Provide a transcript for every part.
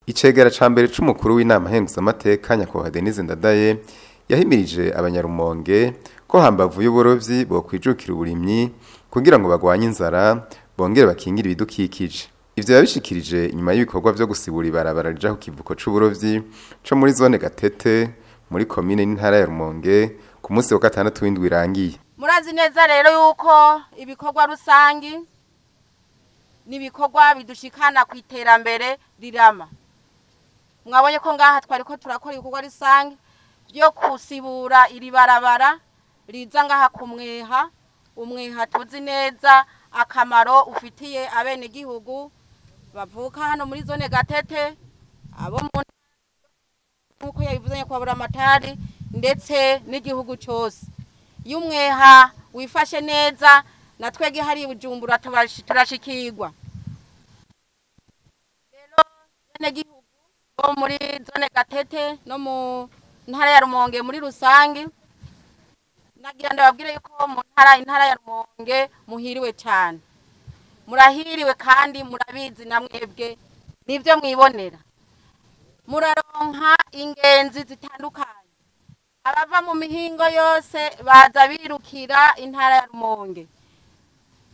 Icegera ca mbere c'umukuru w'inama nkenguzamateka nyakubahwa Denise Ndadaye yahimirije abanyarumonge ko hambavu y'uburovyi bokwijukira uburimyi kugira ngo bagwanye inzara bongere bakingira ibidukikije. Ivyo yabishikirije inyuma y'ibikorwa vyo gusibura ibarabara rija ku kivuko c'uburovyi co muri zone Gatete muri komine n'intara ya Rumonge ku munsi wa gatandatu w'indwi irangiye. Murazi neza rero yuko ibikorwa rusangi nibikorwa bidushikana ku iterambere rirama. Mwabonye ko ngaha twariko turakora ibikorwa rusangi byo kusibura iri barabara riza ngaha kumweha, umweha tuzi neza akamaro ufitiye abene gihugu bavuka hano muri zone Gatete, abo nkuko yabivuzanye kwa buramatari ndetse n'igihugu cyose. Y'umweha wifashe neza natwege hari Bujumbura turashikirwa. Rero bene gihugu bo muri zone Gatete no mu ntara ya Rumonge muri rusangi nagira ndababwire yuko mu intara ya Rumonge muhiriwe cyane. Murahiriwe kandi murabizi namwebwe nivyo mwibonera. Muraronka ingenzi zitandukanye. Abava mu mihingo yose baza birukira intara ya Rumonge.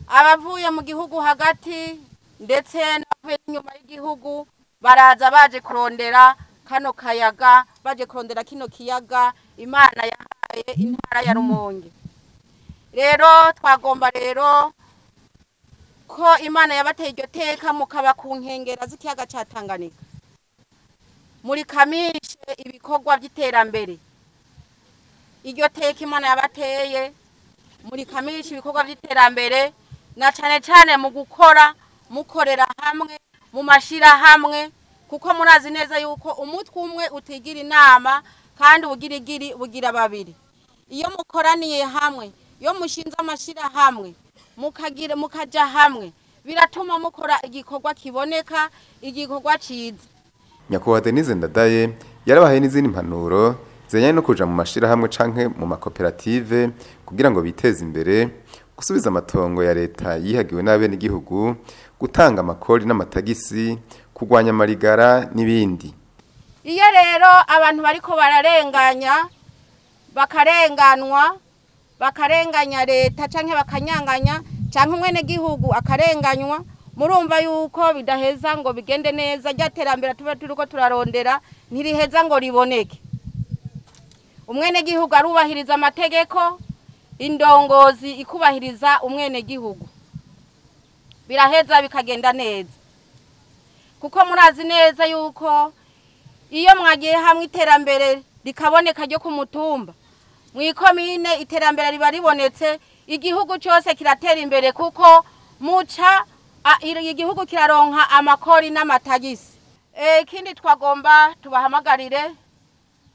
Abavuye mu gihugu hagati ndetse n'abavuye inyuma y'igihugu baraza baje kurondera kano kayaga, baje kurondera kino kiyaga Imana yahaye intara ya Rumonge. Rero twagomba rero ko Imana yabateye iryo teka mukaba ku nkengera z'ikiyaga ca Tanganyika. Muri kamishe ibikorwa by'iterambere. Iryo teka Imana yabateye muri kamishe ibikorwa by'iterambere na cane mu gukora mukorera hamwe mu mashira hamwe kuko murazi neza yuko umutwe umwe utigira inama kandi ubugirigiri bugira babiri. Iyo mukoraniye hamwe, iyo mushinze amashira hamwe, mukaja hamwe, biratuma mukora igikorwa kiboneka, igikorwa ciza. Nyakubahwa Denise Ndadaye yarabahaye n'izindi impanuro zenyanye no kuja mu mashira hamwe canke mu makoperative kugira ngo biteze imbere, gusubiza amatongo ya leta yihagiwe n'abene igihugu, gutanga amakori n'amatagisi, kugwanya amarigara n'ibindi. Iyo rero abantu bariko bararenganya bakarenganya leta canke bakanyanganya canke umwene gihugu akarenganywa, murumva yuko bidaheza ngo bigende neza, ryaterambera tuba turiko turarondera ntiriheza ngo riboneke. Umwene gihugu arubahiriza amategeko, indongozi ikubahiriza umwene gihugu, biraheza bikagenda neza. Kuko murazi neza yuko iyo mwagiye hamwe iterambere rikaboneka ryo ku mutumba, mwikomine iterambere riba ribonetse, igihugu cyose kiratera imbere kuko muca igihugu kiraronka amakori n'amatagisi. Ikindi twagomba tubahamagarire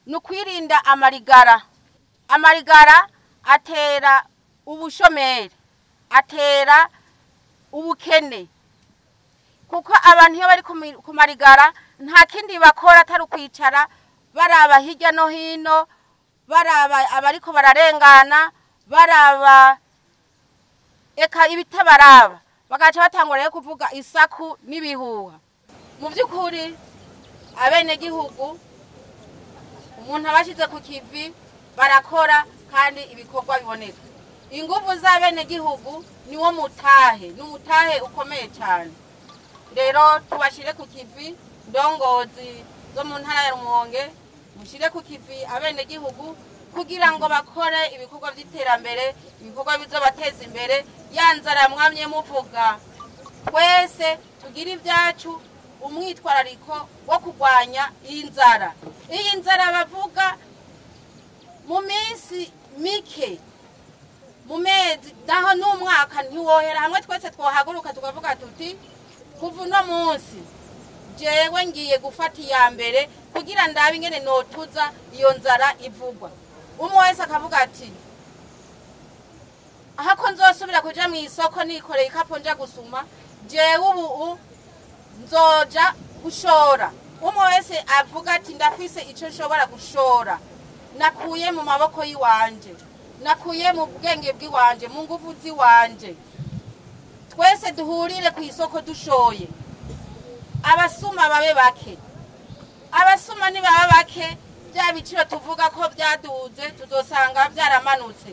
nukwirinda amarigara. Amarigara atera ubushomeri, atera ubukene. Kuko abantu iyo bari ku marigara nta kindi bakora atari kwicara baraba hirya no hino, baraba abariko bararengana, baraba eka ibitabaraba, bagaca batangura rero kuvuga isaku n'ibihuha. Mu by'ukuri abene gihugu umuntu abashize ku kivi barakora kandi ibikorwa biboneka. Ingufu z'abene gihugu niwo mutahe, n'umutahe ukomeye cyane. Rero tubashire ku kivi, ndongozi zo mu ntara ya Rumonge mushire ku kivi abene gihugu kugira ngo bakore ibikorwa by'iterambere, ibikorwa bizobateza imbere. Yanzara mwamye muvuga twese tugira ibyacu, umwitwarariko wo kugwanya inzara. Iyi nzara bavuga mu minsi mike, mu mezi daho n'umwaka ntiwohera hamwe twese twohaguruka tukavuga tuti kuva uno munsi jewe ngiye gufata iya mbere kugira ndabe ingene notuza iyo nzara ivugwa. Umwe wese akavuga ati ahako nzosubira kuja mu isoko nikoreye ikapo nja gusuma, jewe ubu nzoja gushora. Umwe wese avuga ati ndafise ico nshobora gushora, nakuye mu maboko yiwanje, nakuye mu bwenge bw'iwanje, mu nguvu ziwanje. Twese duhurire ku isoko dushoye, abasuma babe bake, hanyuma nibaba bake bya biciro tuvuga ko byaduze tuzosanga byaramanutse